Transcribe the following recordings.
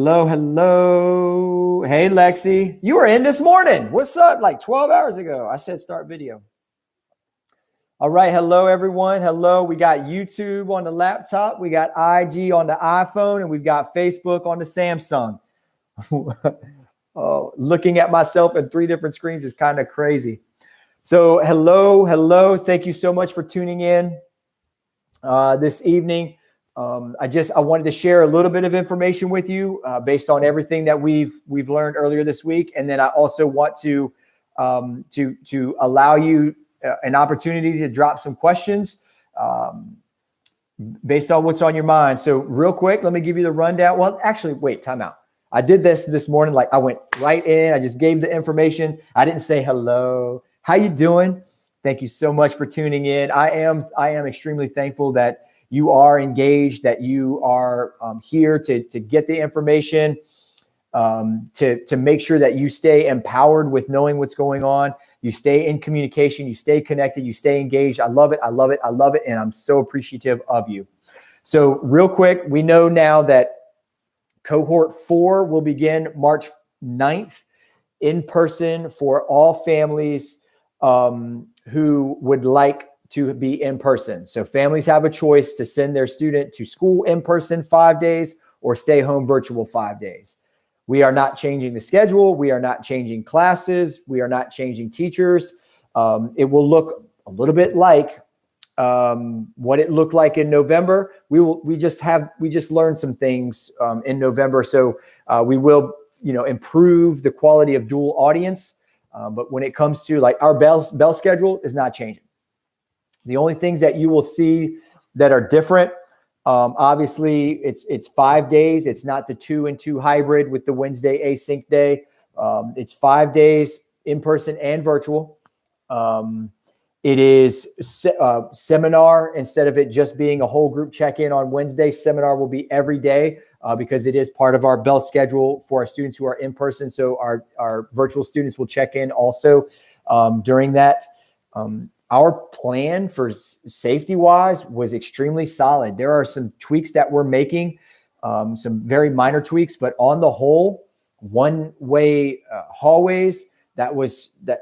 Hello, hello. Hey, Lexi. You were in this morning. What's up? Like 12 hours ago. I said start video. All right. Hello, everyone. Hello. We got YouTube on the laptop. We got IG on the iPhone, and we've got Facebook on the Samsung. Oh, looking at myself in 3 different screens is kind of crazy. So hello, hello. Thank you so much for tuning in this evening. I wanted to share a little bit of information with you based on everything that we've learned earlier this week, and then I also want to allow you an opportunity to drop some questions based on what's on your mind. So real quick, let me give you the rundown. Well, actually, wait, time out. I did this morning. Like I went right in. I just gave the information. I didn't say hello. How you doing? Thank you so much for tuning in. I am extremely thankful that you are engaged, that you are here to get the information, to make sure that you stay empowered with knowing what's going on. You stay in communication, you stay connected, you stay engaged. I love it. I love it. I love it. And I'm so appreciative of you. So real quick, we know now that cohort 4 will begin March 9th in person for all families who would like to be in person. So families have a choice to send their student to school in person 5 days or stay home virtual 5 days. We are not changing the schedule. We are not changing classes. We are not changing teachers. It will look a little bit like what it looked like in November. We just learned some things in November. So we will, improve the quality of dual audience. But when it comes to like our bell schedule is not changing. The only things that you will see that are different, obviously, it's 5 days. It's not the 2 and 2 hybrid with the Wednesday async day. It's 5 days in person and virtual. It is seminar instead of it just being a whole group check-in on Wednesday. Seminar will be every day because it is part of our bell schedule for our students who are in person. So our virtual students will check in also during that. Our plan for safety-wise was extremely solid. There are some tweaks that we're making, some very minor tweaks, but on the whole, one-way hallways, that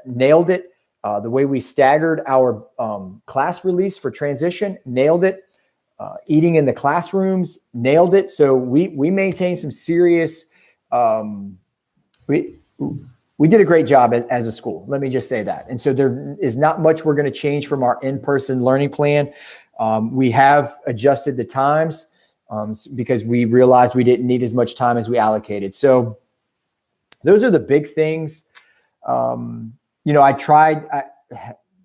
nailed it. The way we staggered our class release for transition, nailed it. Eating in the classrooms, nailed it. So we maintained some serious, we did a great job as a school. Let me just say that. And so there is not much we're going to change from our in-person learning plan. We have adjusted the times because we realized we didn't need as much time as we allocated. So those are the big things. I tried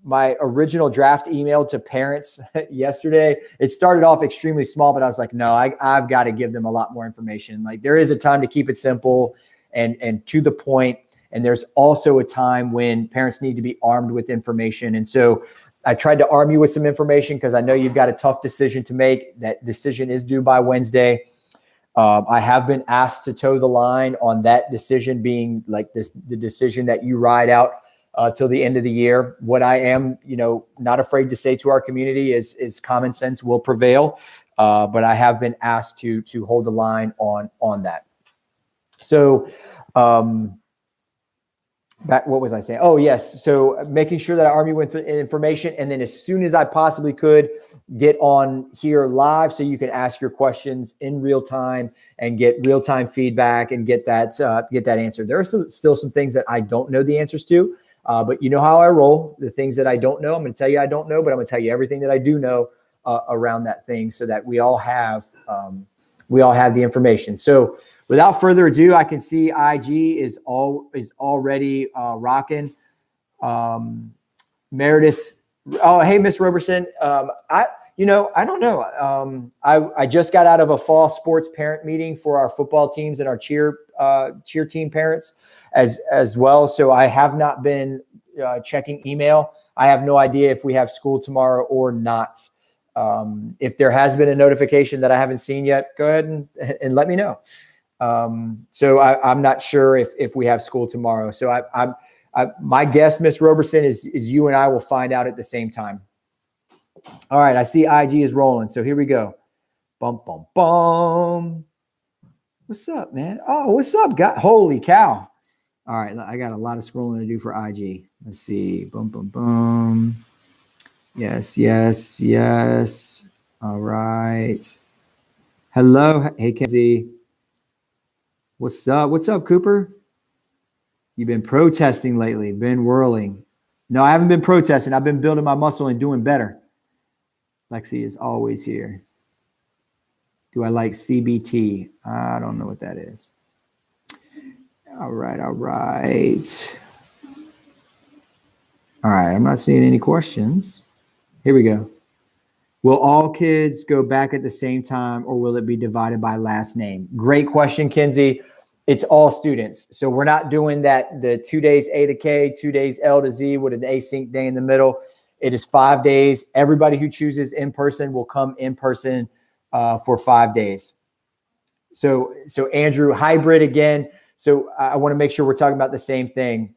my original draft email to parents yesterday. It started off extremely small, but I was like, no, I've got to give them a lot more information. Like there is a time to keep it simple and to the point. And there's also a time when parents need to be armed with information. And so I tried to arm you with some information because I know you've got a tough decision to make. That decision is due by Wednesday. I have been asked to toe the line on that decision being like the decision that you ride out till the end of the year. What I am, not afraid to say to our community is common sense will prevail. But I have been asked to hold the line on that. So, what was I saying? Oh, yes. So making sure that I arm you with information. And then as soon as I possibly could get on here live so you can ask your questions in real time and get real time feedback and get that answered. There are still some things that I don't know the answers to, but you know how I roll. The things that I don't know, I'm going to tell you I don't know, but I'm going to tell you everything that I do know around that thing so that we all have the information. So without further ado, I can see IG is already rocking. Meredith, oh hey Miss Roberson, I don't know. I just got out of a fall sports parent meeting for our football teams and our cheer team parents as well. So I have not been checking email. I have no idea if we have school tomorrow or not. If there has been a notification that I haven't seen yet, go ahead and let me know. So I'm not sure if we have school tomorrow. So my guess, Miss Roberson, is you and I will find out at the same time. All right. I see IG is rolling. So here we go. Bum, bum, bum. What's up, man? Oh, what's up, guy? Holy cow. All right, I got a lot of scrolling to do for IG. Let's see. Boom, boom, boom. Yes, yes, yes. All right. Hello. Hey, Kenzie. What's up? What's up, Cooper? You've been protesting lately, been whirling. No, I haven't been protesting. I've been building my muscle and doing better. Lexi is always here. Do I like CBT? I don't know what that is. All right, all right. All right, I'm not seeing any questions. Here we go. Will all kids go back at the same time, or will it be divided by last name? Great question, Kenzie. It's all students. So we're not doing that, the 2 days A to K, 2 days L to Z with an async day in the middle. It is 5 days. Everybody who chooses in person will come in person for 5 days. So Andrew, hybrid again. So I want to make sure we're talking about the same thing.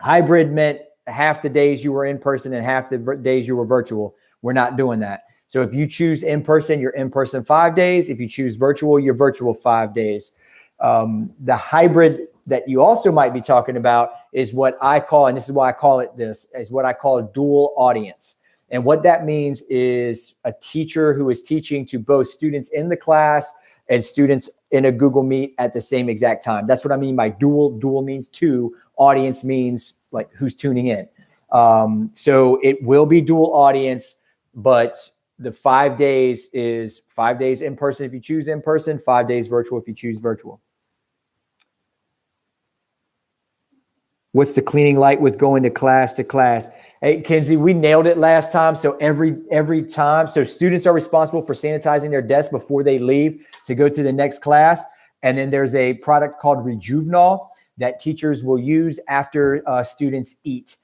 Hybrid meant half the days you were in person and half the days you were virtual. We're not doing that. So if you choose in person, you're in person 5 days. If you choose virtual, you're virtual 5 days. The hybrid that you also might be talking about is what I call, and this is why I call it this, is what I call a dual audience. And what that means is a teacher who is teaching to both students in the class and students in a Google Meet at the same exact time. That's what I mean by dual. Dual means two. Audience means like who's tuning in. So it will be dual audience, but the 5 days is 5 days in person if you choose in person, 5 days virtual if you choose virtual. What's the cleaning like with going to class to class? Hey, Kenzie, we nailed it last time. So every time, so students are responsible for sanitizing their desk before they leave to go to the next class. And then there's a product called Rejuvenol that teachers will use after students eat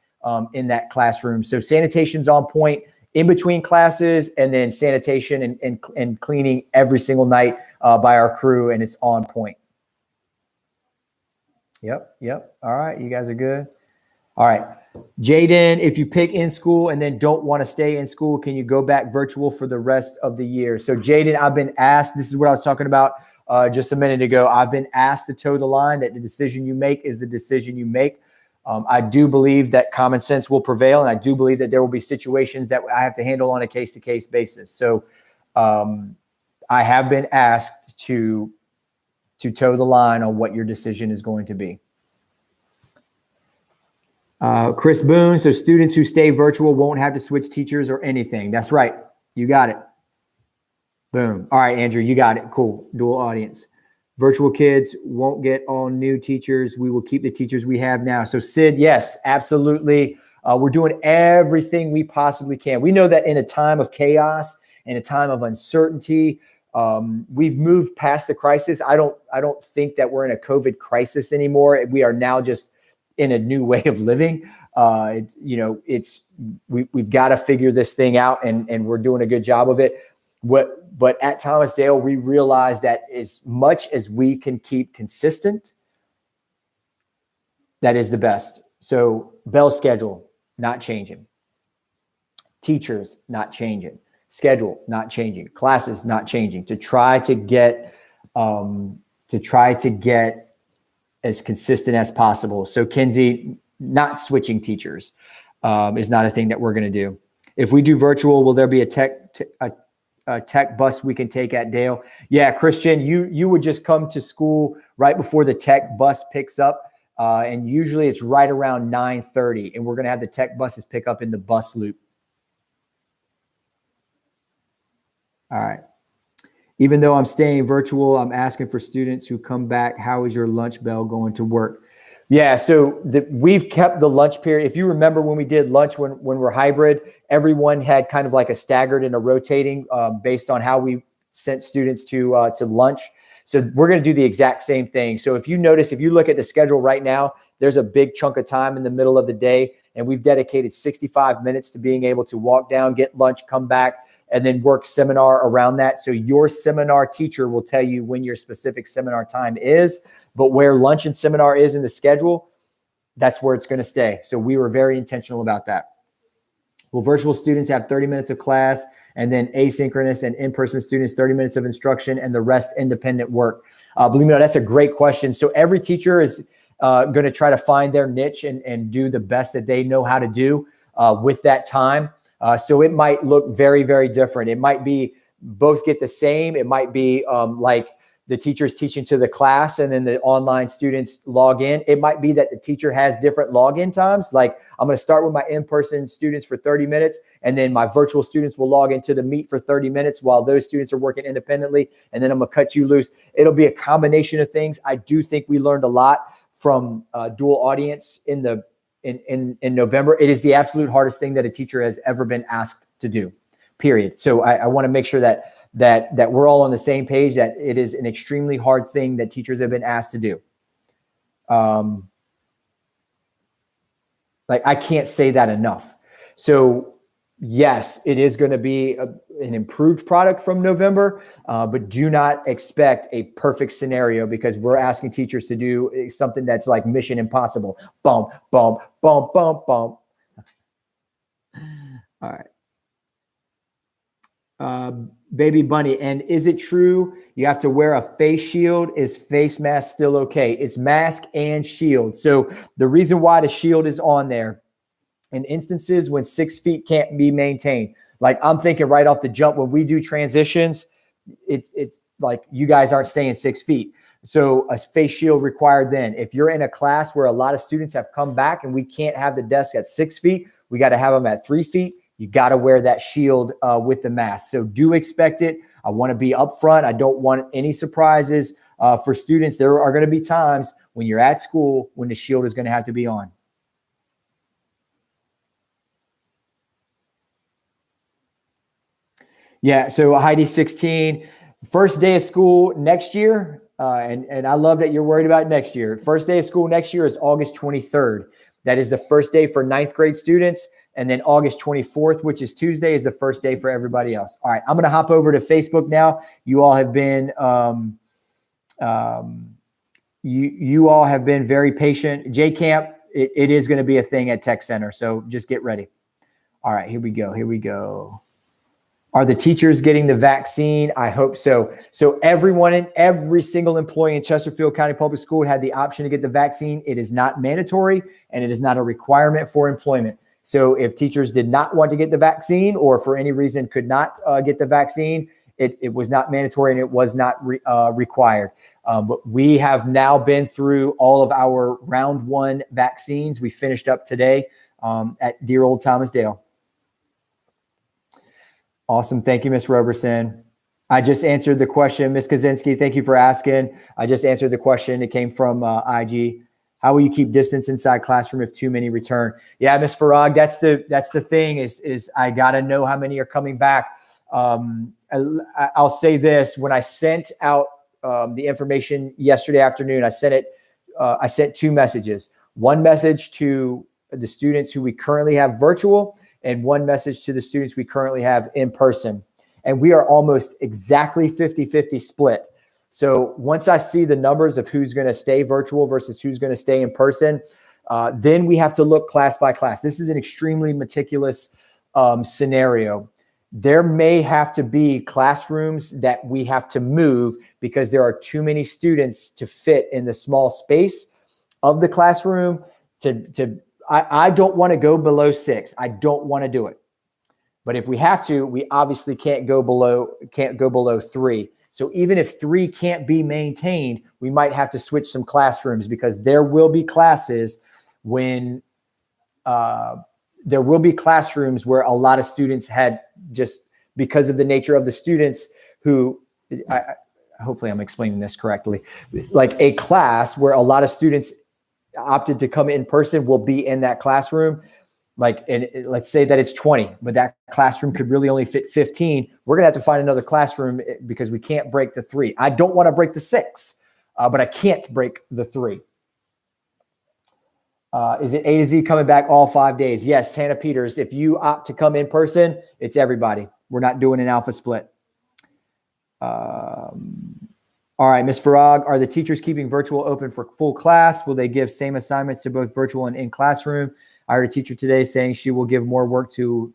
in that classroom. So sanitation's on point in between classes, and then sanitation and cleaning every single night by our crew, and it's on point. Yep. All right, you guys are good. All right, Jaden, if you pick in school and then don't want to stay in school, can you go back virtual for the rest of the year? So Jaden, I've been asked, this is what I was talking about just a minute ago. I've been asked to toe the line that the decision you make is the decision you make. I do believe that common sense will prevail, and I do believe that there will be situations that I have to handle on a case-to-case basis. So I have been asked to toe the line on what your decision is going to be. Chris Boone, so students who stay virtual won't have to switch teachers or anything. That's right. You got it. Boom. All right, Andrew, you got it. Cool. Dual audience. Virtual kids won't get all new teachers. We will keep the teachers we have now. So Sid, yes, absolutely. We're doing everything we possibly can. We know that in a time of chaos, in a time of uncertainty, we've moved past the crisis. I don't think that we're in a COVID crisis anymore. We are now just in a new way of living. We've got to figure this thing out, and we're doing a good job of it. But at Thomas Dale, we realize that as much as we can keep consistent, that is the best. So bell schedule, not changing. Teachers, not changing. Schedule, not changing. Classes, not changing. To try to get as consistent as possible. So Kenzie, not switching teachers is not a thing that we're going to do. If we do virtual, will there be a tech bus we can take at Dale? Yeah, Christian, you would just come to school right before the tech bus picks up. And usually it's right around 9:30, and we're going to have the tech buses pick up in the bus loop. All right. Even though I'm staying virtual, I'm asking for students who come back, how is your lunch bell going to work? Yeah, so we've kept the lunch period. If you remember when we did lunch when we're hybrid, everyone had kind of like a staggered and a rotating based on how we sent students to lunch. So we're going to do the exact same thing. So if you notice, if you look at the schedule right now, there's a big chunk of time in the middle of the day, and we've dedicated 65 minutes to being able to walk down, get lunch, come back, and then work seminar around that. So your seminar teacher will tell you when your specific seminar time is, but where lunch and seminar is in the schedule, that's where it's going to stay. So we were very intentional about that. Will virtual students have 30 minutes of class, and then asynchronous and in-person students 30 minutes of instruction, and the rest independent work? Believe me or not, that's a great question. So every teacher is going to try to find their niche and do the best that they know how to do with that time. So it might look very, very different. It might be both get the same. It might be like the teacher's teaching to the class and then the online students log in. It might be that the teacher has different login times. Like I'm going to start with my in-person students for 30 minutes, and then my virtual students will log into the Meet for 30 minutes while those students are working independently. And then I'm going to cut you loose. It'll be a combination of things. I do think we learned a lot from dual audience in November. It is the absolute hardest thing that a teacher has ever been asked to do, period. So I want to make sure that we're all on the same page, that it is an extremely hard thing that teachers have been asked to do. Like I can't say that enough. So yes, it is going to be an improved product from November, but do not expect a perfect scenario, because we're asking teachers to do something that's like mission impossible. Bump, bump, bump, bump, bump. All right. Baby Bunny, and is it true you have to wear a face shield? Is face mask still okay? It's mask and shield. So the reason why the shield is on there in instances when 6 feet can't be maintained, like I'm thinking right off the jump, when we do transitions, it's like you guys aren't staying 6 feet. So a face shield required then. If you're in a class where a lot of students have come back and we can't have the desk at 6 feet, we got to have them at 3 feet. You got to wear that shield with the mask. So do expect it. I want to be upfront. I don't want any surprises for students. There are going to be times when you're at school when the shield is going to have to be on. Yeah. So Heidi 16, first day of school next year. And I love that you're worried about next year. First day of school next year is August 23rd. That is the first day for 9th grade students. And then August 24th, which is Tuesday, is the first day for everybody else. All right, I'm going to hop over to Facebook now. You all have been you all have been very patient. JCamp, it is going to be a thing at Tech Center, so just get ready. All right, here we go. Here we go. Are the teachers getting the vaccine? I hope so. So every single employee in Chesterfield County Public School had the option to get the vaccine. It is not mandatory, and it is not a requirement for employment. So if teachers did not want to get the vaccine, or for any reason could not get the vaccine, it was not mandatory and it was not required. But we have now been through all of our round 1 vaccines. We finished up today at dear old Thomas Dale. Awesome. Thank you, Ms. Roberson. I just answered the question. Ms. Kaczynski, thank you for asking. I just answered the question. It came from IG. How will you keep distance inside classroom if too many return? Yeah, Ms. Farag, that's the thing is I got to know how many are coming back. I'll say this: when I sent out the information yesterday afternoon, I sent 2 messages. One message to the students who we currently have virtual, and one message to the students we currently have in person. And we are almost exactly 50-50 split. So once I see the numbers of who's going to stay virtual versus who's going to stay in person, then we have to look class by class. This is an extremely meticulous scenario. There may have to be classrooms that we have to move because there are too many students to fit in the small space of the classroom. I don't want to go below 6. I don't want to do it. But if we have to, we obviously can't go below 3. So even if 3 can't be maintained, we might have to switch some classrooms, because there will be classes when there will be classrooms where a lot of students had, just because of the nature of the students who, hopefully I'm explaining this correctly, like a class where a lot of students opted to come in person will be in that classroom. Like, and let's say that it's 20, but that classroom could really only fit 15. We're going to have to find another classroom because we can't break the 3. I don't want to break the 6, but I can't break the 3. Is it A to Z coming back all 5 days? Yes, Hannah Peters. If you opt to come in person, it's everybody. We're not doing an alpha split. All right, Ms. Farag, are the teachers keeping virtual open for full class? Will they give same assignments to both virtual and in classroom? I heard a teacher today saying she will give more work to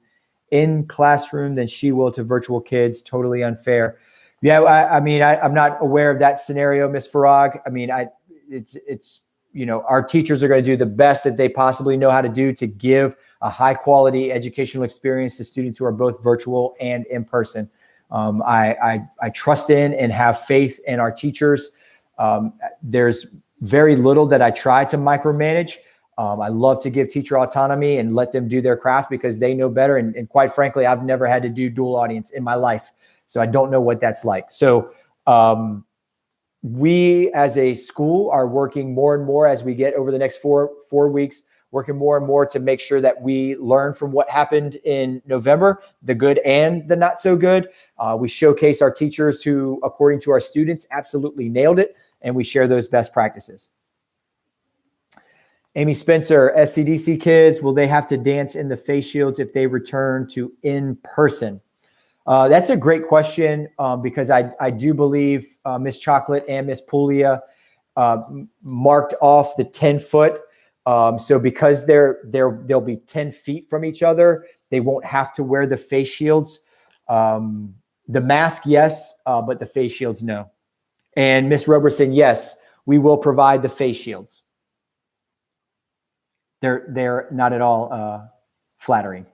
in classroom than she will to virtual kids. Totally unfair. Yeah, I mean, I'm not aware of that scenario, Miss Farag. I mean, it's our teachers are going to do the best that they possibly know how to do to give a high quality educational experience to students who are both virtual and in person. I trust in and have faith in our teachers. There's very little that I try to micromanage. I love to give teacher autonomy and let them do their craft because they know better. And quite frankly, I've never had to do dual audience in my life. So I don't know what that's like. So we as a school are working more and more as we get over the next four weeks, working more and more to make sure that we learn from what happened in November, the good and the not so good. We showcase our teachers who, according to our students, absolutely nailed it, and we share those best practices. Amy Spencer, SCDC kids, will they have to dance in the face shields if they return to in person? That's a great question because I do believe Miss Chocolate and Miss Puglia marked off the 10-foot. So because they'll be 10 feet from each other, they won't have to wear the face shields. The mask, yes, but the face shields, no. And Miss Roberson, yes, we will provide the face shields. They're not at all flattering.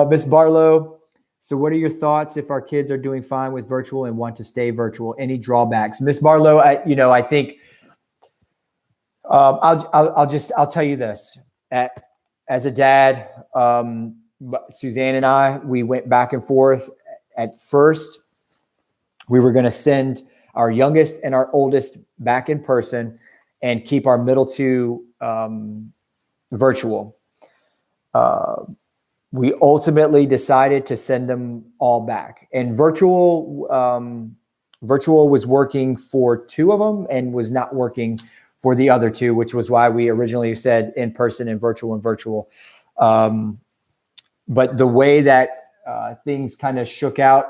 Miss Barlow, so what are your thoughts if our kids are doing fine with virtual and want to stay virtual? Any drawbacks? Miss Barlow, I think I'll tell you this. As a dad, Suzanne and I, we went back and forth. At first, we were going to send our youngest and our oldest back in person and keep our middle two virtual. We ultimately decided to send them all back, and virtual was working for two of them and was not working for the other two, which was why we originally said in person and virtual. But the way that things kind of shook out,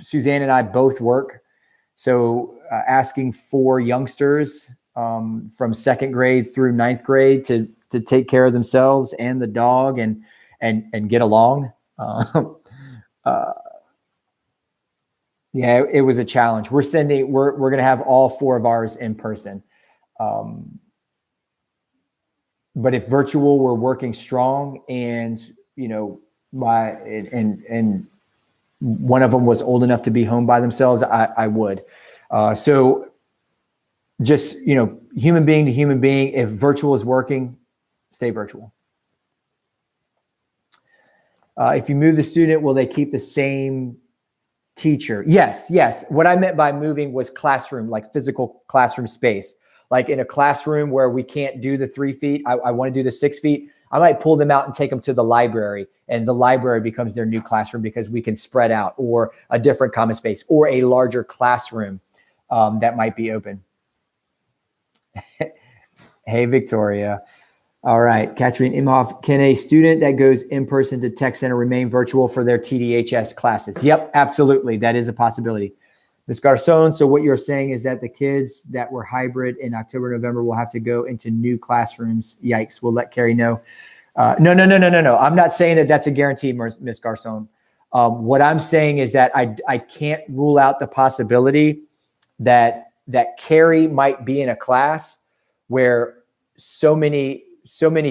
Suzanne and I both work. So asking for youngsters from second grade through ninth grade to take care of themselves and the dog and get along. Yeah, it was a challenge. We're going to have all four of ours in person. But if virtual were working strong and, and one of them was old enough to be home by themselves, I would. So just, human being to human being, if virtual is working, stay virtual. If you move the student, will they keep the same teacher? Yes. What I meant by moving was classroom, like physical classroom space. Like in a classroom where we can't do the 3 feet, I want to do the 6 feet. I might pull them out and take them to the library, and the library becomes their new classroom because we can spread out, or a different common space, or a larger classroom that might be open. Hey, Victoria. All right, Katrine Imhoff, can a student that goes in person to Tech Center remain virtual for their TDHS classes? Yep, absolutely. That is a possibility. Ms. Garcon, so what you're saying is that the kids that were hybrid in October, November will have to go into new classrooms. Yikes. We'll let Carrie know. No. I'm not saying that that's a guarantee, Ms. Garcon. What I'm saying is that I can't rule out the possibility that Carrie might be in a class where so many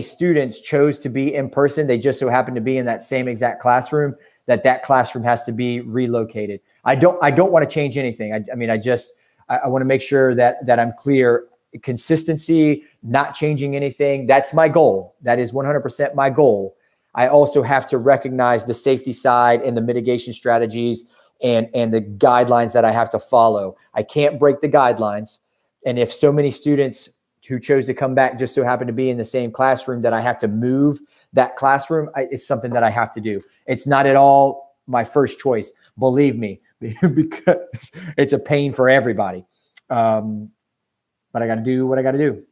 students chose to be in person. They just so happen to be in that same exact classroom, that classroom has to be relocated. I don't want to change anything. I want to make sure that I'm clear. Consistency, not changing anything. That's my goal. That is 100% my goal. I also have to recognize the safety side and the mitigation strategies and the guidelines that I have to follow. I can't break the guidelines. And if so many students who chose to come back just so happen to be in the same classroom that I have to move that classroom, it's something that I have to do. It's not at all my first choice, believe me, because it's a pain for everybody. But I got to do what I got to do.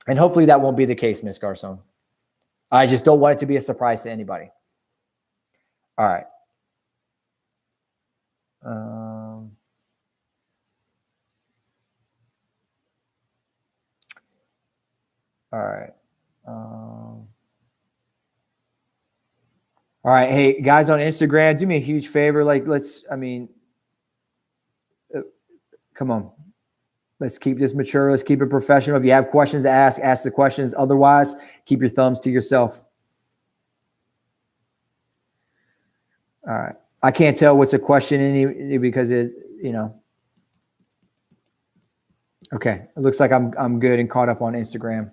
And hopefully that won't be the case, Ms. Garcon. I just don't want it to be a surprise to anybody. All right. All right. All All right. Hey, guys on Instagram, do me a huge favor. Like, come on. Let's keep this mature. Let's keep it professional. If you have questions to ask the questions. Otherwise, keep your thumbs to yourself. All right. I can't tell what's a question because okay. It looks like I'm good and caught up on Instagram.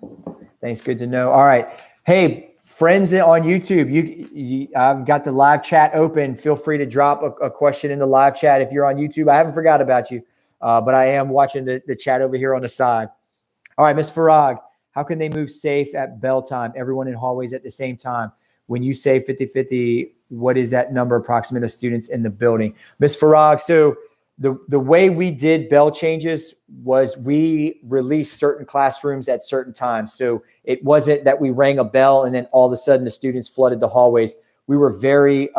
Thanks. Good to know. All right. Hey, friends on YouTube, I've got the live chat open. Feel free to drop a question in the live chat if you're on YouTube. I haven't forgot about you, but I am watching the chat over here on the side. All right, Ms. Farag, how can they move safe at bell time? Everyone in hallways at the same time. When you say 50-50, what is that number approximate of students in the building? Ms. Farag, so the way we did bell changes was we released certain classrooms at certain times. So it wasn't that we rang a bell and then all of a sudden the students flooded the hallways. We were very,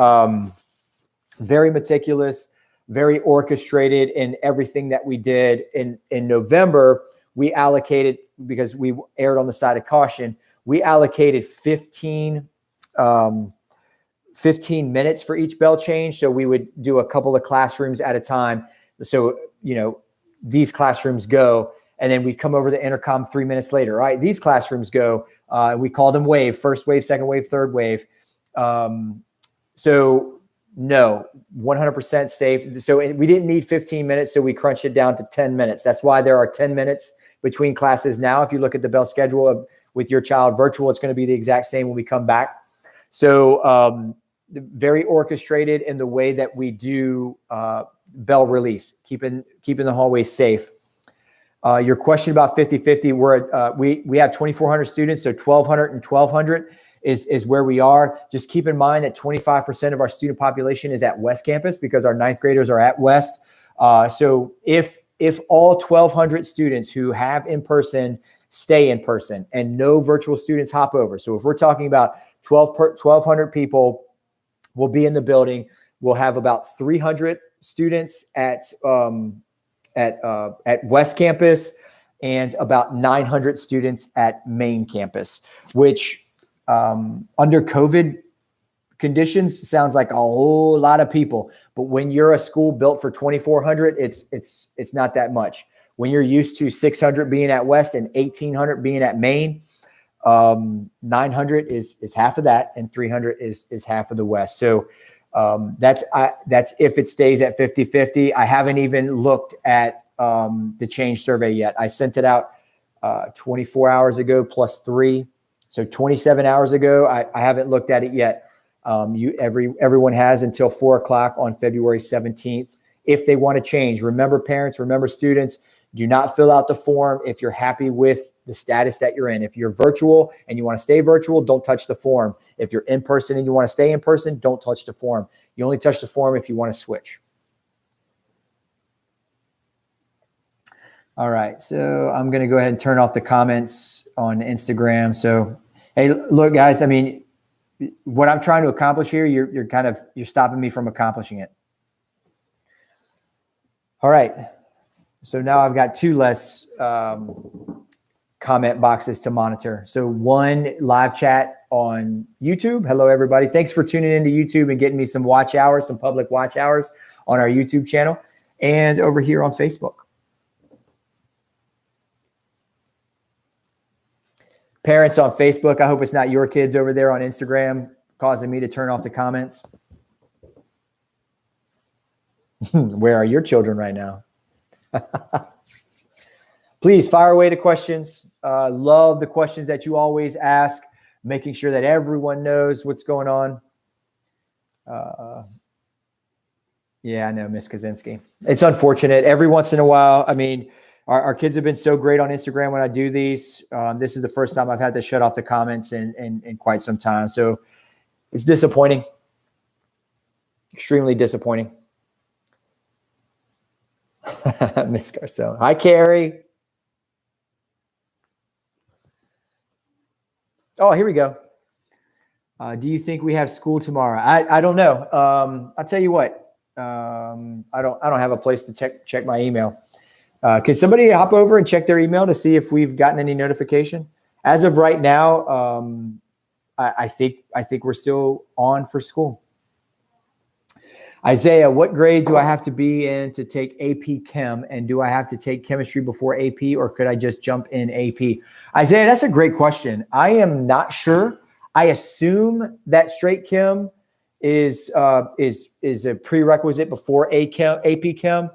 very meticulous, very orchestrated in everything that we did. In November, we allocated, because we erred on the side of caution, we allocated 15 minutes for each bell change. So we would do a couple of classrooms at a time. So, these classrooms go, and then we'd come over the intercom 3 minutes later. All right, these classrooms go. We called them wave, first wave, second wave, third wave. So no, 100% safe. So we didn't need 15 minutes. So we crunched it down to 10 minutes. That's why there are 10 minutes between classes now. If you look at the bell schedule with your child virtual, it's going to be the exact same when we come back. So very orchestrated in the way that we do bell release, keeping the hallways safe. Your question about 50-50, we have 2,400 students, so 1,200 and 1,200 is where we are. Just keep in mind that 25% of our student population is at West Campus because our ninth graders are at West. So if all 1,200 students who have in person stay in person and no virtual students hop over, so if we're talking about 1,200 people will be in the building, we'll have about 300 students at West Campus and about 900 students at Main Campus, which under COVID conditions sounds like a whole lot of people. But when you're a school built for 2,400, it's not that much. When you're used to 600 being at West and 1,800 being at Main, 900 is half of that, and 300 is half of the West. So that's if it stays at 50-50. I haven't even looked at the change survey yet. I sent it out 24 hours ago plus 3, so 27 hours ago. I haven't looked at it yet. Everyone has until 4:00 on February 17th if they want to change. Remember, parents, remember, students, do not fill out the form if you're happy with the status that you're in. If you're virtual and you want to stay virtual, don't touch the form. If you're in person and you want to stay in person, don't touch the form. You only touch the form if you want to switch. All right, so I'm going to go ahead and turn off the comments on Instagram. So, hey, look, guys, I mean, what I'm trying to accomplish here, you're stopping me from accomplishing it. All right, so now I've got 2 less comment boxes to monitor. So 1 live chat on YouTube. Hello, everybody. Thanks for tuning into YouTube and getting me some watch hours, some public watch hours on our YouTube channel, and over here on Facebook. Parents on Facebook, I hope it's not your kids over there on Instagram causing me to turn off the comments. Where are your children right now? Please fire away the questions. Love the questions that you always ask, making sure that everyone knows what's going on. Yeah, I know, Miss Kaczynski. It's unfortunate. Every once in a while, I mean, our kids have been so great on Instagram when I do these. This is the first time I've had to shut off the comments in quite some time. So it's disappointing. Extremely disappointing. Miss Garcon. Hi, Carrie. Oh, here we go. Do you think we have school tomorrow? I don't know. I'll tell you what. I don't have a place to check my email. Can somebody hop over and check their email to see if we've gotten any notification? As of right now, I think we're still on for school. Isaiah, what grade do I have to be in to take AP Chem? And do I have to take chemistry before AP, or could I just jump in AP? Isaiah, that's a great question. I am not sure. I assume that straight Chem is a prerequisite before AP Chem.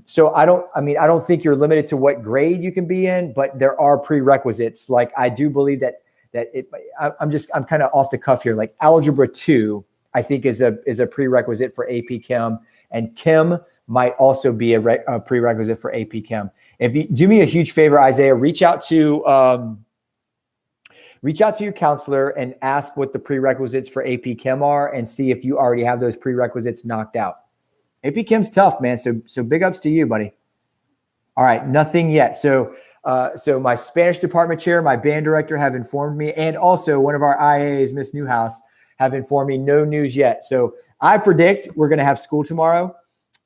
So I don't think you're limited to what grade you can be in, but there are prerequisites. Like I do believe I'm kind of off the cuff here. Like Algebra 2, I think is a prerequisite for AP Chem, and Chem might also be a prerequisite for AP Chem. If you do me a huge favor, Isaiah, reach out to your counselor and ask what the prerequisites for AP Chem are, and see if you already have those prerequisites knocked out. AP Chem's tough, man. So big ups to you, buddy. All right, nothing yet. So my Spanish department chair, my band director have informed me, and also one of our IAs, Miss Newhouse, have informed me no news yet. So I predict we're going to have school tomorrow.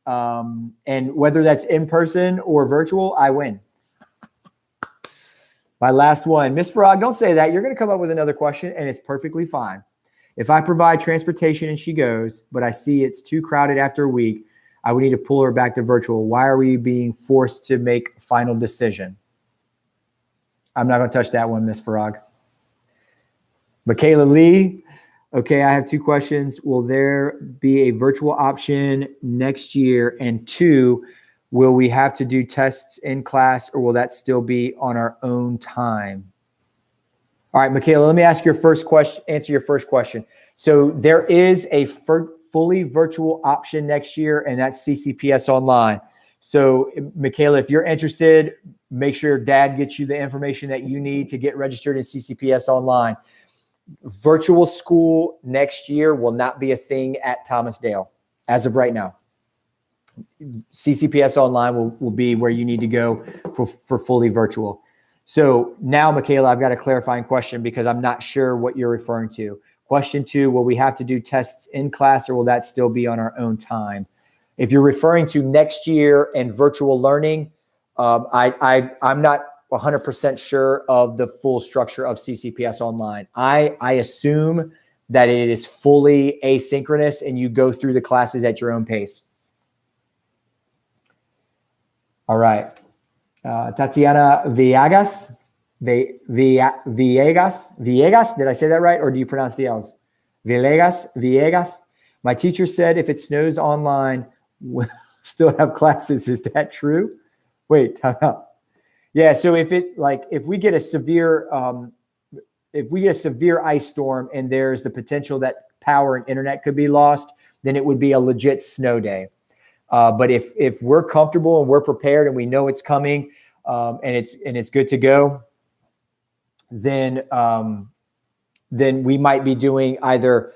And whether that's in person or virtual, I win. My last one, Miss Farag, don't say that. You're going to come up with another question, and it's perfectly fine. If I provide transportation and she goes, but I see it's too crowded after a week, I would need to pull her back to virtual. Why are we being forced to make a final decision? I'm not going to touch that one, Miss Farag. Michaela Lee. Okay, I have two questions. Will there be a virtual option next year? And two, will we have to do tests in class, or will that still be on our own time? All right, Michaela, let me ask your first question, answer your first question. So there is a fully virtual option next year, and that's CCPS Online. So Michaela, if you're interested, make sure Dad gets you the information that you need to get registered in CCPS Online. Virtual school next year will not be a thing at Thomas Dale as of right now. CCPS Online will be where you need to go for fully virtual. So now, Michaela, I've got a clarifying question because I'm not sure what you're referring to. Question 2, will we have to do tests in class, or will that still be on our own time? If you're referring to next year and virtual learning, I'm not 100% sure of the full structure of CCPS Online. I assume that it is fully asynchronous and you go through the classes at your own pace. All right. Tatiana Villegas. Villegas. Did I say that right? Or do you pronounce the L's? Villegas. My teacher said if it snows online, we'll still have classes. Is that true? Wait, time out. Yeah. So if we get a severe ice storm and there's the potential that power and internet could be lost, then it would be a legit snow day. But if we're comfortable and we're prepared and we know it's coming, and it's good to go, then we might be doing either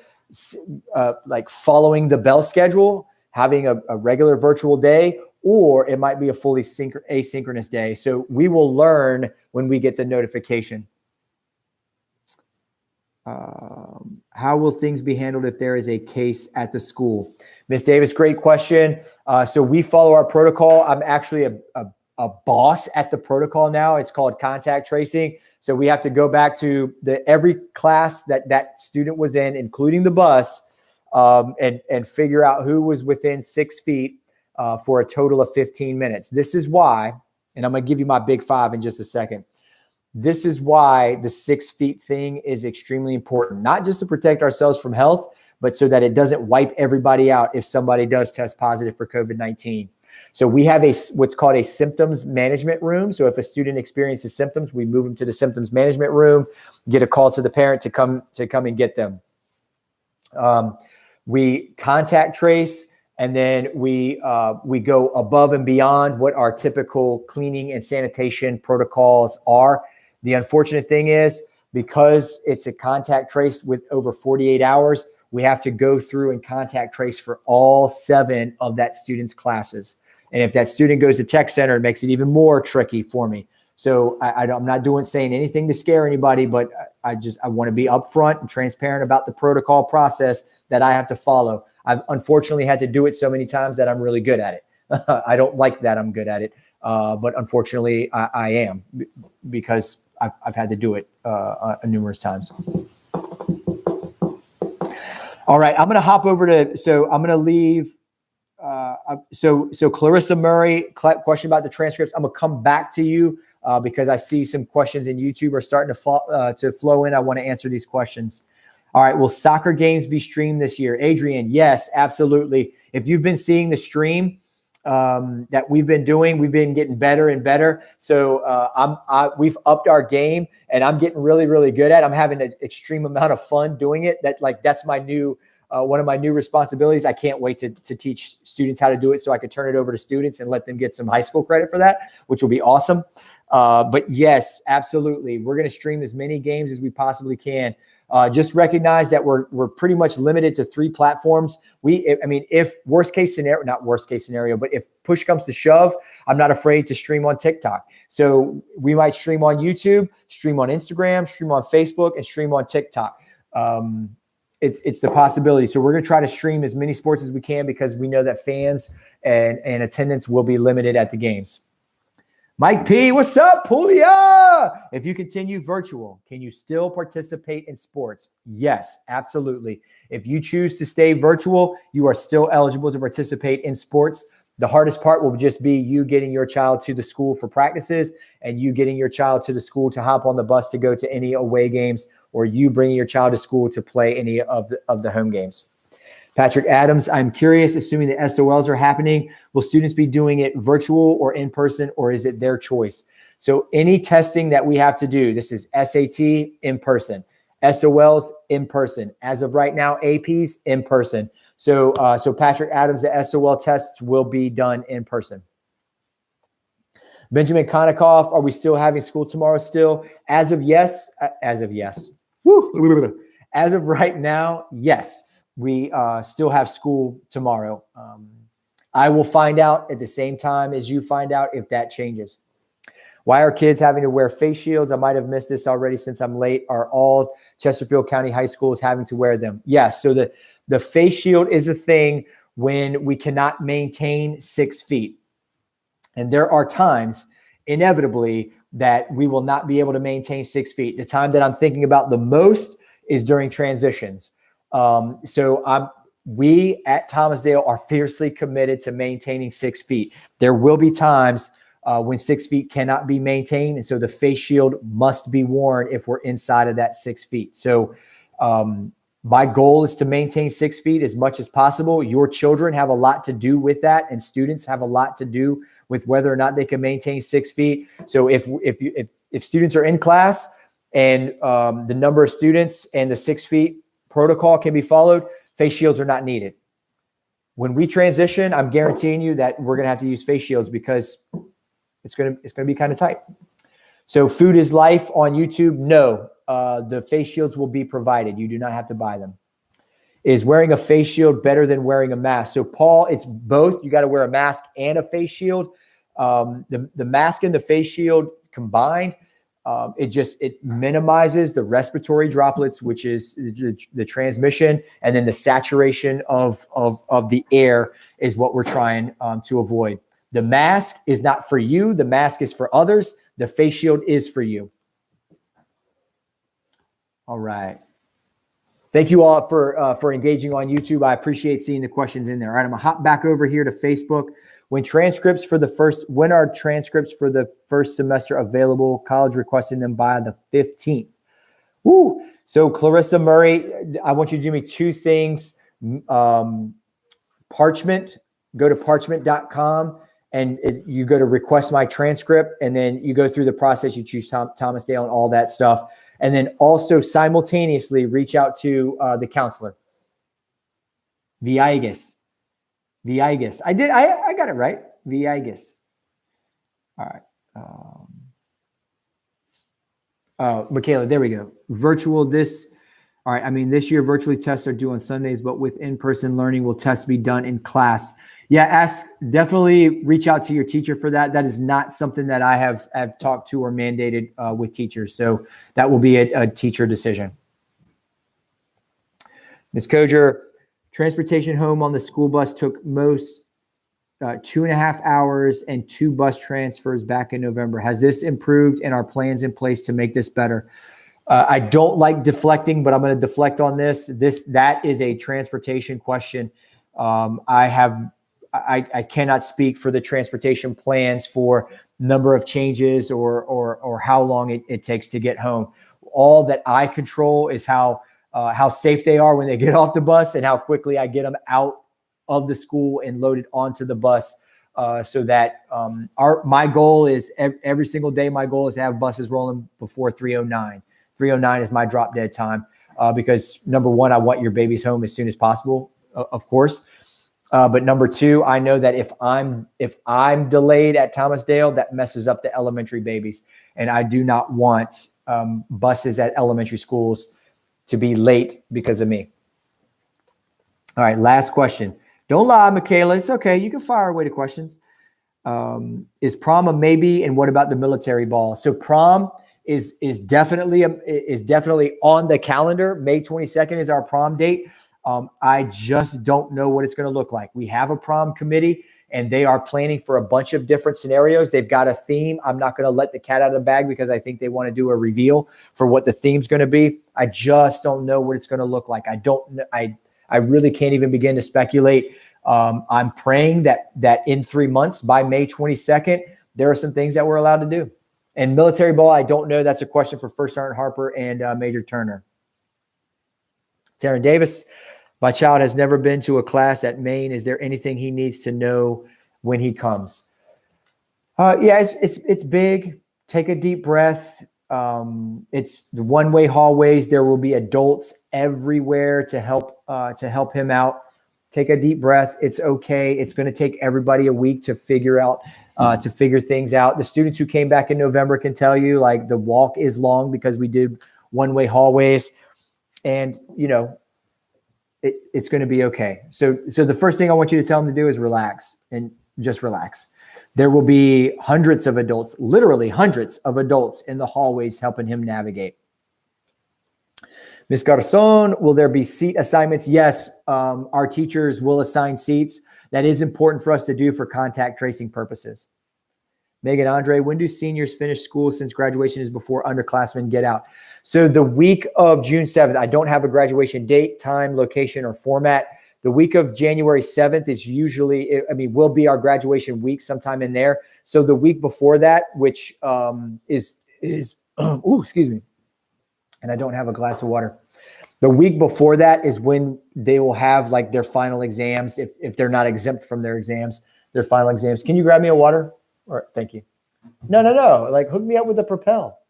like following the bell schedule, having a regular virtual day, or it might be a fully asynchronous day. So we will learn when we get the notification. How will things be handled if there is a case at the school? Ms. Davis, great question. So we follow our protocol. I'm actually a boss at the protocol now. It's called contact tracing. So we have to go back to every class that student was in, including the bus, and figure out who was within 6 feet for a total of 15 minutes. This is why, and I'm going to give you my big 5 in just a second. This is why the 6 feet thing is extremely important, not just to protect ourselves from health, but so that it doesn't wipe everybody out if somebody does test positive for COVID-19. So we have what's called a symptoms management room. So if a student experiences symptoms, we move them to the symptoms management room, get a call to the parent to come and get them. We contact trace, and then we go above and beyond what our typical cleaning and sanitation protocols are. The unfortunate thing is, because it's a contact trace with over 48 hours, we have to go through and contact trace for all 7 of that student's classes. And if that student goes to tech center, it makes it even more tricky for me. So I'm not saying anything to scare anybody, but I want to be upfront and transparent about the protocol process that I have to follow. I've unfortunately had to do it so many times that I'm really good at it. I don't like that I'm good at it, but unfortunately I am, because I've had to do it numerous times. All right, I'm going to hop over to, so I'm going to leave. So Clarissa Murray, question about the transcripts. I'm going to come back to you because I see some questions in YouTube are starting to flow in. I want to answer these questions. All right, will soccer games be streamed this year? Adrian, yes, absolutely. If you've been seeing the stream that we've been doing, we've been getting better and better. So we've upped our game, and I'm getting really, really good at it. I'm having an extreme amount of fun doing it. That's my new one of my new responsibilities. I can't wait to teach students how to do it so I could turn it over to students and let them get some high school credit for that, which will be awesome. But yes, absolutely. We're going to stream as many games as we possibly can. Just recognize that we're pretty much limited to 3 platforms. If worst case scenario, not worst case scenario, but if push comes to shove, I'm not afraid to stream on TikTok. So we might stream on YouTube, stream on Instagram, stream on Facebook, and stream on TikTok. It's the possibility. So we're going to try to stream as many sports as we can because we know that fans and attendance will be limited at the games. Mike P, what's up, Puglia? If you continue virtual, can you still participate in sports? Yes, absolutely. If you choose to stay virtual, you are still eligible to participate in sports. The hardest part will just be you getting your child to the school for practices and you getting your child to the school to hop on the bus to go to any away games, or you bringing your child to school to play any of the home games. Patrick Adams, I'm curious, assuming the SOLs are happening, will students be doing it virtual or in person, or is it their choice? So any testing that we have to do, this is SAT in person, SOLs in person. As of right now, APs in person. So Patrick Adams, the SOL tests will be done in person. Benjamin Konikoff, are we still having school tomorrow still? As of right now, yes. We still have school tomorrow. I will find out at the same time as you find out if that changes. Why are kids having to wear face shields? I might have missed this already since I'm late. Are all Chesterfield County high schools having to wear them? Yes. So the face shield is a thing when we cannot maintain 6 feet. And there are times, inevitably, that we will not be able to maintain 6 feet. The time that I'm thinking about the most is during transitions. We at Thomasdale are fiercely committed to maintaining 6 feet. There will be times when 6 feet cannot be maintained. And so the face shield must be worn if we're inside of that 6 feet. So my goal is to maintain 6 feet as much as possible. Your children have a lot to do with that, and students have a lot to do with whether or not they can maintain 6 feet. So if students are in class and the number of students and the 6 feet protocol can be followed, face shields are not needed. When we transition, I'm guaranteeing you that we're going to have to use face shields because it's going to be kind of tight. So Food is Life on YouTube. No, the face shields will be provided. You do not have to buy them. Is wearing a face shield better than wearing a mask? So Paul, it's both. You got to wear a mask and a face shield. The mask and the face shield combined, it minimizes the respiratory droplets, which is the transmission, and then the saturation of the air is what we're trying to avoid. The mask is not for you. The mask is for others. The face shield is for you. All right. Thank you all for engaging on YouTube. I appreciate seeing the questions in there. All right, I'm gonna hop back over here to Facebook. When are transcripts for the first semester available? College requesting them by the 15th. Woo! So Clarissa Murray, I want you to do me 2 things. Parchment, go to parchment.com and you go to request my transcript, and then you go through the process. You choose Thomasdale and all that stuff. And then also simultaneously reach out to the counselor. Villegas. I got it right. Villegas. All right. Michaela, there we go. Virtual this. All right. I mean, this year virtually tests are due on Sundays, but with in-person learning, will tests be done in class? Yeah, definitely reach out to your teacher for that. That is not something that I have talked to or mandated with teachers. So that will be a teacher decision. Ms. Koger, transportation home on the school bus took most 2.5 hours and 2 bus transfers back in November. Has this improved and are plans in place to make this better? I don't like deflecting, but I'm going to deflect on this. That is a transportation question. I cannot speak for the transportation plans for number of changes or how long it takes to get home. All that I control is how safe they are when they get off the bus and how quickly I get them out of the school and loaded onto the bus. So that my goal is every single day, my goal is to have buses rolling before 3:09. 3:09 is my drop dead time because number one, I want your babies home as soon as possible, of course. But number two, I know that if I'm delayed at Thomasdale, that messes up the elementary babies, and I do not want buses at elementary schools to be late because of me. All right, last question. Don't lie, Michaela. It's okay. You can fire away the questions. Is prom a maybe, and what about the military ball? So prom is definitely on the calendar. May 22nd is our prom date. I just don't know what it's going to look like. We have a prom committee, and they are planning for a bunch of different scenarios. They've got a theme. I'm not going to let the cat out of the bag because I think they want to do a reveal for what the theme's going to be. I just don't know what it's going to look like. I really can't even begin to speculate. I'm praying that in 3 months, by May 22nd, there are some things that we're allowed to do. And military ball, I don't know. That's a question for First Sergeant Harper and Major Turner. Taryn Davis, my child has never been to a class at Maine. Is there anything he needs to know when he comes? Yeah, it's big. Take a deep breath. It's the one-way hallways. There will be adults everywhere to help him out. Take a deep breath. It's okay. It's going to take everybody a week to figure things out. The students who came back in November can tell you, like, the walk is long because we did one-way hallways, and it's going to be okay. So the first thing I want you to tell them to do is relax, and just relax. There will be hundreds of adults, literally hundreds of adults in the hallways helping him navigate. Ms. Garzon, will there be seat assignments? Yes, our teachers will assign seats. That is important for us to do for contact tracing purposes. Megan Andre, when do seniors finish school since graduation is before underclassmen get out? So the week of June 7th, I don't have a graduation date, time, location, or format. The week of January 7th is usually, will be our graduation week sometime in there. So the week before that, which is excuse me, and I don't have a glass of water. The week before that is when they will have like their final exams. If they're not exempt from their exams, their final exams. Can you grab me a water? Or thank you. No. Like, hook me up with the Propel.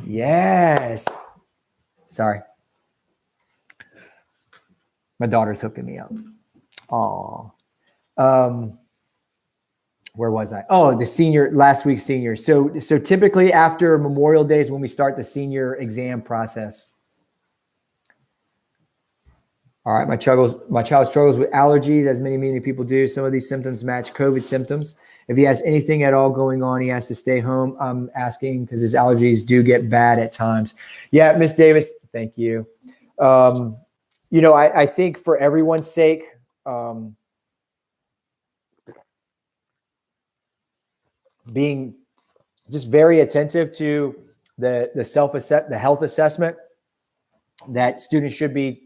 Yes. Sorry. My daughter's hooking me up. Aw. Where was I? Oh, last week's senior. So typically after Memorial Day is when we start the senior exam process. All right, my child struggles with allergies, as many people do. Some of these symptoms match COVID symptoms. If he has anything at all going on, he has to stay home. I'm asking because his allergies do get bad at times. Yeah, Miss Davis, thank you. I think for everyone's sake, being just very attentive to the health assessment that students should be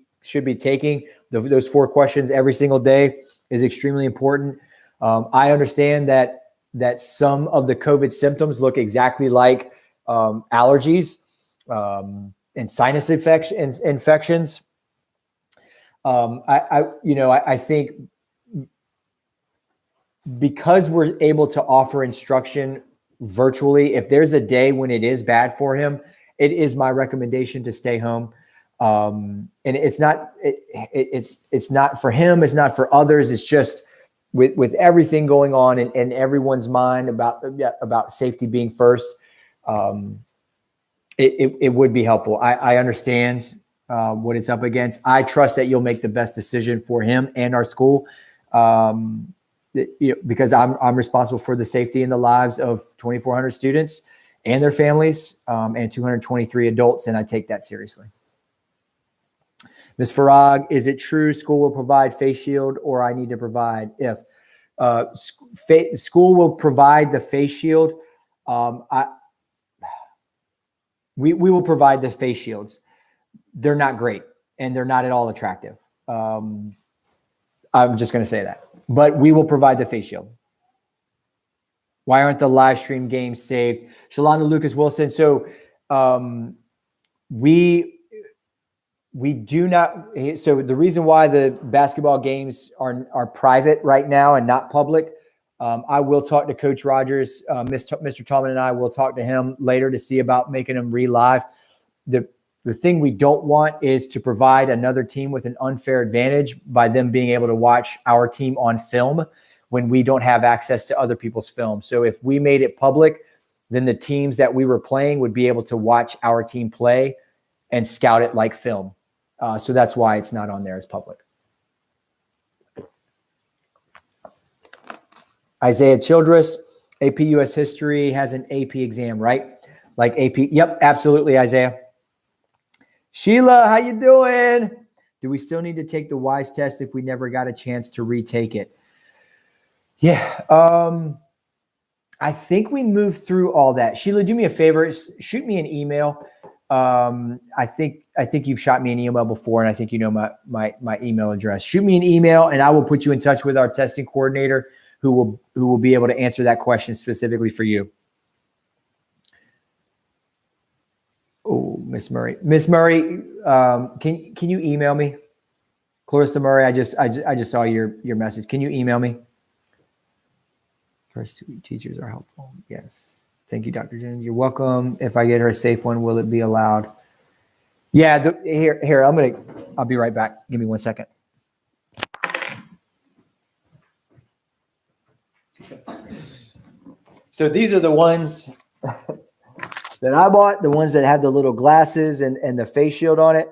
taking. Those 4 questions every single day is extremely important. I understand that some of the COVID symptoms look exactly like allergies and sinus infections. I think because we're able to offer instruction virtually, if there's a day when it is bad for him, it is my recommendation to stay home. And it's not for him. It's not for others. It's just with everything going on in everyone's mind about safety being first. It would be helpful. I understand what it's up against. I trust that you'll make the best decision for him and our school. Because I'm responsible for the safety and the lives of 2,400 students and their families, and 223 adults, and I take that seriously. Ms. Farag, is it true school will provide face shield, or I need to provide? If school will provide the face shield, We will provide the face shields. They're not great, and they're not at all attractive. I'm just going to say that. But we will provide the face shield. Why aren't the live stream games saved? Shalonda Lucas Wilson. So we do not. So the reason why the basketball games are private right now and not public, I will talk to Coach Rogers. Mr. Tallman and I will talk to him later to see about making them re-live. The thing we don't want is to provide another team with an unfair advantage by them being able to watch our team on film when we don't have access to other people's film. So if we made it public, then the teams that we were playing would be able to watch our team play and scout it like film. So that's why it's not on there as public. Isaiah Childress, AP US History has an AP exam, right? Like AP. Yep, absolutely, Isaiah. Sheila, how you doing? Do we still need to take the WISE test if we never got a chance to retake it? Yeah, I think we moved through all that. Sheila, do me a favor, shoot me an email. I think you've shot me an email before, and I think you know my email address. Shoot me an email, and I will put you in touch with our testing coordinator, who will be able to answer that question specifically for you. Oh, Miss Murray, can you email me? Clarissa Murray, I just saw your message. Can you email me? First 2 week teachers are helpful. Yes. Thank you, Dr. Jones. You're welcome. If I get her a safe one, will it be allowed? Yeah, here, I'll be right back. Give me 1 second. So these are the ones that I bought, the ones that have the little glasses and the face shield on it.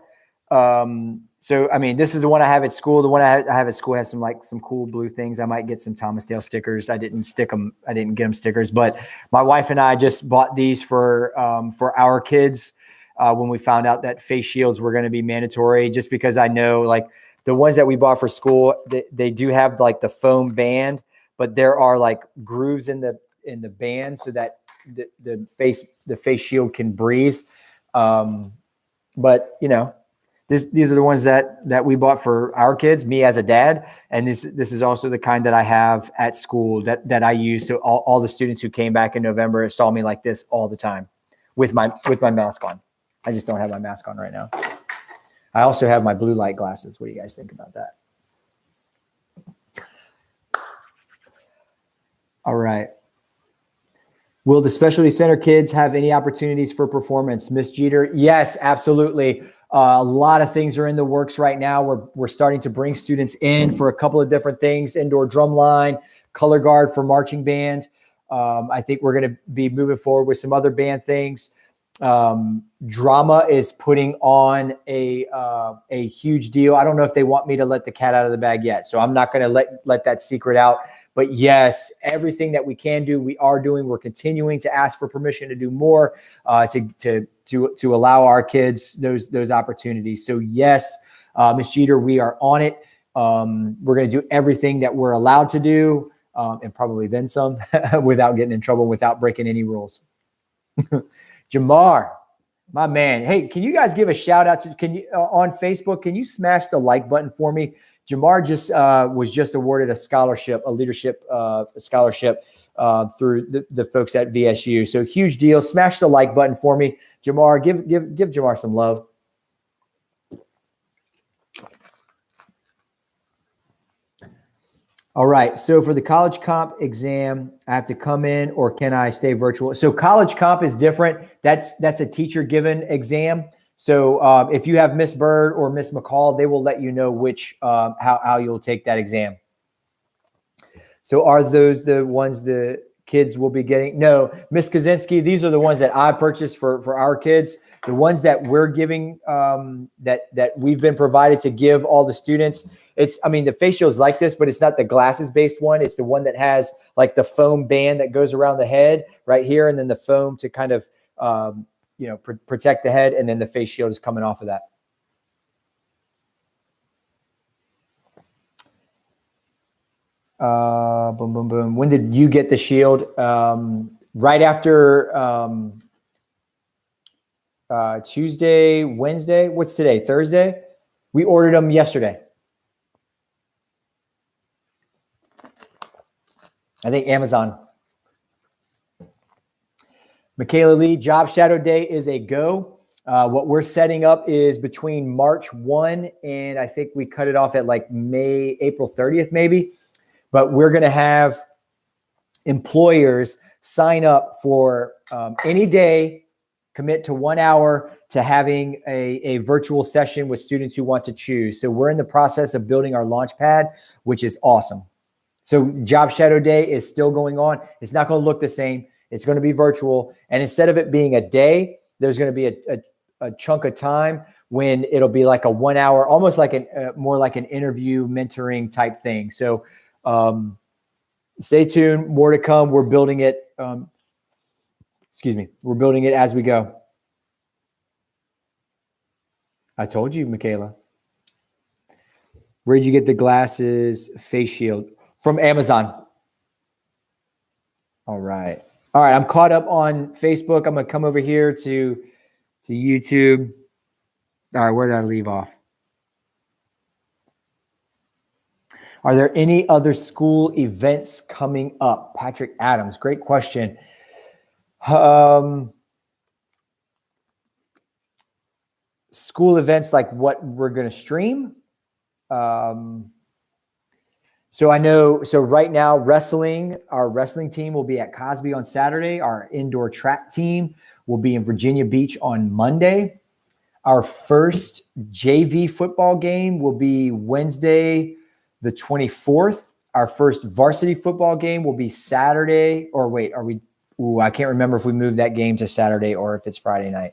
So, I mean, this is the one I have at school. The one I have at school has some cool blue things. I might get some Thomas Dale stickers. I didn't get them stickers, but my wife and I just bought these for our kids when we found out that face shields were going to be mandatory, just because I know, like, the ones that we bought for school, they do have like the foam band, but there are like grooves in the band so that the face shield can breathe. But you know, these are the ones that we bought for our kids, me as a dad. And this is also the kind that I have at school that I use. So all the students who came back in November saw me like this all the time with my mask on. I just don't have my mask on right now. I also have my blue light glasses. What do you guys think about that? All right. Will the specialty center kids have any opportunities for performance? Miss Jeter? Yes, absolutely. A lot of things are in the works right now. We're starting to bring students in for a couple of different things: indoor drum line, color guard for marching band. I think we're going to be moving forward with some other band things. Drama is putting on a huge deal. I don't know if they want me to let the cat out of the bag yet, so I'm not going to let that secret out. But yes, everything that we can do, we are doing. We're continuing to ask for permission to do more, to allow our kids those opportunities. So yes, Ms. Jeter, we are on it. We're going to do everything that we're allowed to do, and probably then some, without getting in trouble, without breaking any rules. Jamar, my man. Hey, can you guys give a shout out to, on Facebook, can you smash the like button for me? Jamar was just awarded a leadership scholarship through the folks at VSU. So huge deal. Smash the like button for me. Jamar, give Jamar some love. All right. So for the college comp exam, I have to come in, or can I stay virtual? So college comp is different. That's a teacher given exam. So if you have Miss Bird or Miss McCall, they will let you know which how you'll take that exam. So are those the ones the kids will be getting? No, Miss Kaczynski, these are the ones that I purchased for our kids. The ones that we're giving, that we've been provided to give all the students. The face shield is like this, but it's not the glasses-based one. It's the one that has like the foam band that goes around the head right here, and then the foam to kind of protect the head, and then the face shield is coming off of that. Boom, boom, boom. When did you get the shield? Right after Tuesday, Wednesday. What's today? Thursday. We ordered them yesterday. I think Amazon. Michaela Lee, Job Shadow Day is a go. What we're setting up is between March 1 and I think we cut it off at like April 30th maybe. But we're going to have employers sign up for any day, commit to 1 hour to having a virtual session with students who want to choose. So we're in the process of building our launch pad, which is awesome. So Job Shadow Day is still going on. It's not going to look the same. It's going to be virtual. And instead of it being a day, there's going to be a chunk of time when it'll be like a 1 hour, almost like more like an interview mentoring type thing. So stay tuned. More to come. We're building it. We're building it as we go. I told you, Michaela. Where'd you get the glasses face shield? From Amazon. All right. I'm caught up on Facebook. I'm going to come over here to YouTube. All right. Where did I leave off? Are there any other school events coming up? Patrick Adams. Great question. School events like what we're going to stream. So I know, so right now our wrestling team will be at Cosby on Saturday. Our indoor track team will be in Virginia Beach on Monday. Our first JV football game will be Wednesday, the 24th. Our first varsity football game will be Saturday, or wait, I can't remember if we moved that game to Saturday or if it's Friday night.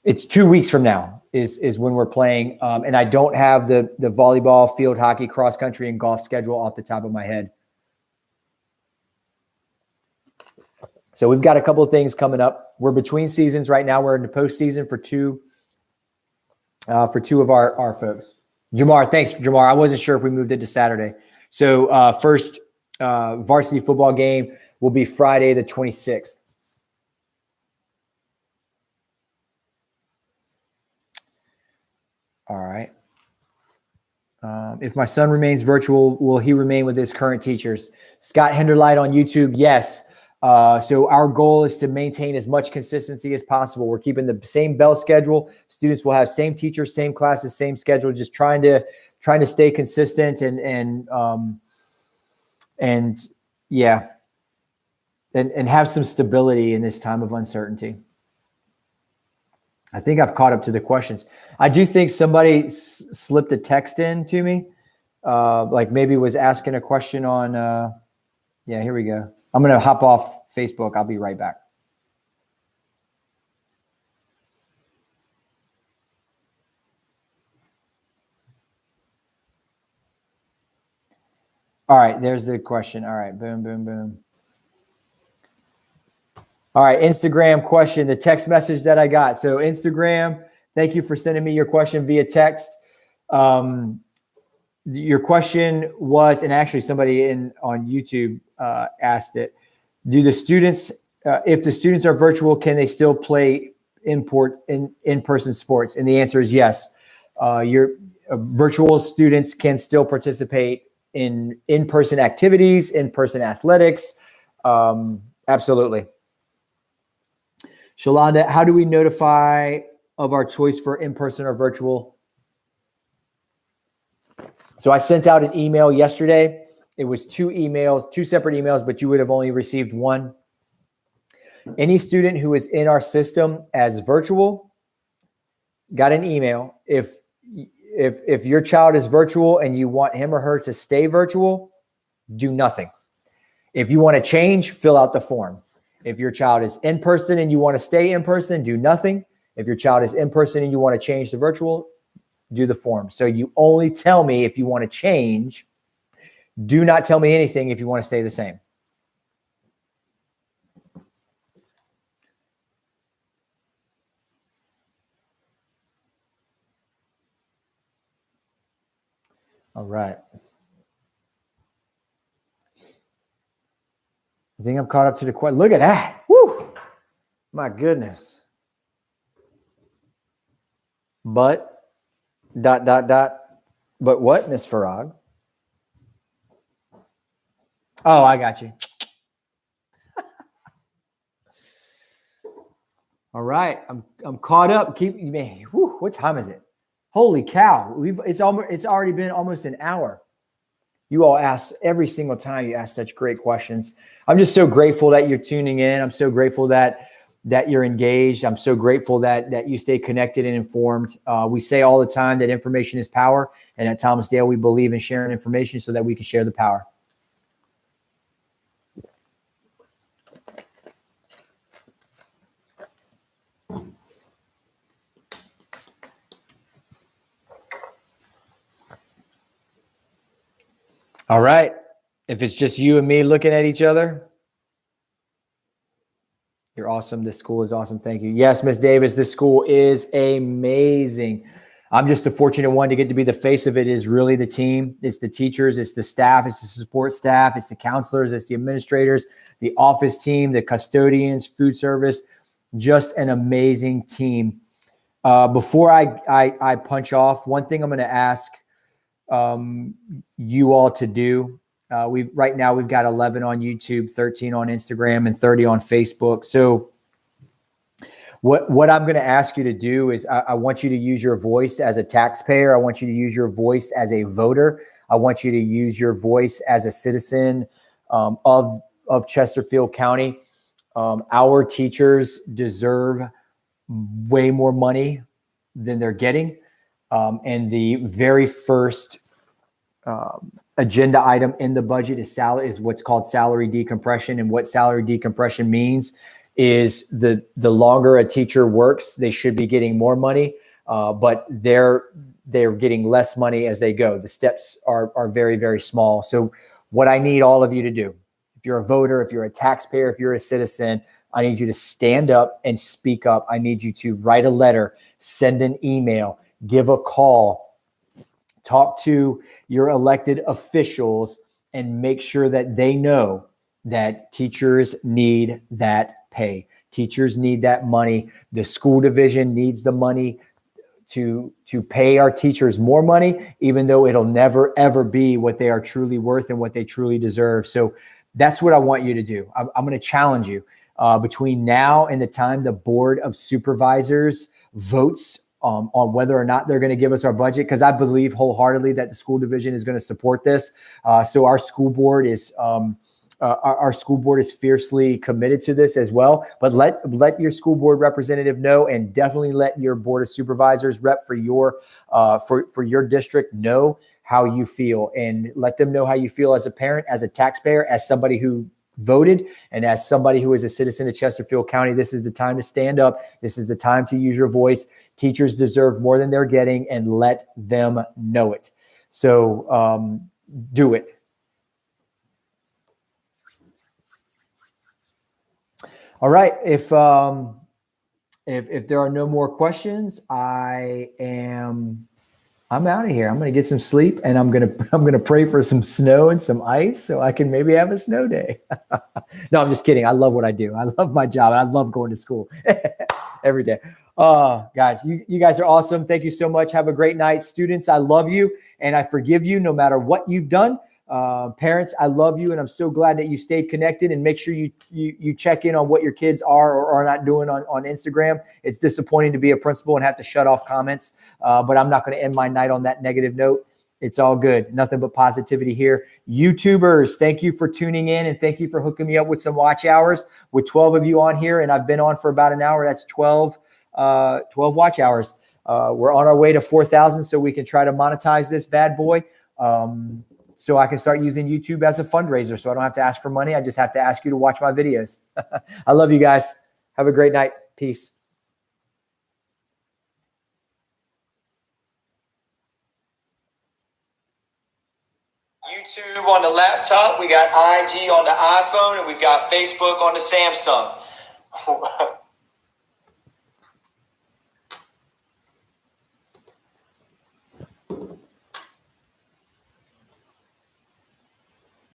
It's 2 weeks from now is when we're playing. And I don't have the volleyball, field hockey, cross country, and golf schedule off the top of my head. So we've got a couple of things coming up. We're between seasons right now. We're in the postseason for two of our folks. Jamar, thanks, Jamar. I wasn't sure if we moved it to Saturday. So first varsity football game will be Friday the 26th. All right. If my son remains virtual, will he remain with his current teachers? Scott Henderlight on YouTube, yes. So our goal is to maintain as much consistency as possible. We're keeping the same bell schedule. Students will have same teachers, same classes, same schedule. Just trying to stay consistent and have some stability in this time of uncertainty. I think I've caught up to the questions. I do think somebody slipped a text in to me, like maybe was asking a question on, here we go. I'm going to hop off Facebook. I'll be right back. All right, there's the question. All right, boom, boom, boom. All right, Instagram question, the text message that I got. So Instagram, thank you for sending me your question via text. Your question was, and actually somebody on YouTube asked it, do the students, if the students are virtual, can they still play in-person sports? And the answer is yes. Your virtual students can still participate in in-person activities, in-person athletics. Absolutely. Shalonda, how do we notify of our choice for in-person or virtual? So I sent out an email yesterday. It was two separate emails, but you would have only received one. Any student who is in our system as virtual got an email. If your child is virtual and you want him or her to stay virtual, do nothing. If you want to change, fill out the form. If your child is in person and you want to stay in person, do nothing. If your child is in person and you want to change to virtual, do the form. So you only tell me if you want to change. Do not tell me anything if you want to stay the same. All right. I think I'm caught up to the question. Look at that. Woo! My goodness. But dot. But what, Miss Farag? Oh, I got you. All right, I'm caught up. What time is it? Holy cow! It's already been almost an hour. You all ask every single time. You ask such great questions. I'm just so grateful that you're tuning in. I'm so grateful that you're engaged. I'm so grateful that you stay connected and informed. We say all the time that information is power, and at Thomas Dale we believe in sharing information so that we can share the power. All right. If it's just you and me looking at each other, you're awesome. This school is awesome. Thank you. Yes, Miss Davis, this school is amazing. I'm just a fortunate one to get to be the face of it. Is really the team. It's the teachers. It's the staff. It's the support staff. It's the counselors. It's the administrators, the office team, the custodians, food service. Just an amazing team. Before I punch off, one thing I'm going to ask you all to do. Right now we've got 11 on YouTube, 13 on Instagram, and 30 on Facebook. So what I'm going to ask you to do is I want you to use your voice as a taxpayer. I want you to use your voice as a voter. I want you to use your voice as a citizen of Chesterfield County. Our teachers deserve way more money than they're getting. And the very first agenda item in the budget is what's called salary decompression. And what salary decompression means is the longer a teacher works, they should be getting more money, but they're getting less money as they go. The steps are very, very small. So what I need all of you to do, if you're a voter, if you're a taxpayer, if you're a citizen, I need you to stand up and speak up. I need you to write a letter, send an email, give a call, talk to your elected officials, and make sure that they know that teachers need that pay. Teachers need that money. The school division needs the money to pay our teachers more money, even though it'll never, ever be what they are truly worth and what they truly deserve. So that's what I want you to do. I'm going to challenge you between now and the time the Board of Supervisors votes on whether or not they're going to give us our budget, because I believe wholeheartedly that the school division is going to support this. So our school board is fiercely committed to this as well. But let your school board representative know, and definitely let your Board of Supervisors rep for your district know how you feel, and let them know how you feel as a parent, as a taxpayer, as somebody who voted, and as somebody who is a citizen of Chesterfield County. This is the time to stand up. This is the time to use your voice. Teachers deserve more than they're getting, and let them know it. So do it. All right. If there are no more questions, I'm out of here. I'm going to get some sleep, and I'm going to pray for some snow and some ice so I can maybe have a snow day. No, I'm just kidding. I love what I do. I love my job. I love going to school every day. Guys, you guys are awesome. Thank you so much. Have a great night. Students, I love you, and I forgive you no matter what you've done. Parents, I love you, and I'm so glad that you stayed connected, and make sure you check in on what your kids are or are not doing on Instagram. It's disappointing to be a principal and have to shut off comments, but I'm not going to end my night on that negative note. It's all good. Nothing but positivity here. YouTubers, thank you for tuning in, and thank you for hooking me up with some watch hours. With 12 of you on here, and I've been on for about an hour, that's 12 watch hours. We're on our way to 4,000, so we can try to monetize this bad boy. So I can start using YouTube as a fundraiser, so I don't have to ask for money. I just have to ask you to watch my videos. I love you guys. Have a great night. Peace. YouTube on the laptop. We got IG on the iPhone, and we've got Facebook on the Samsung.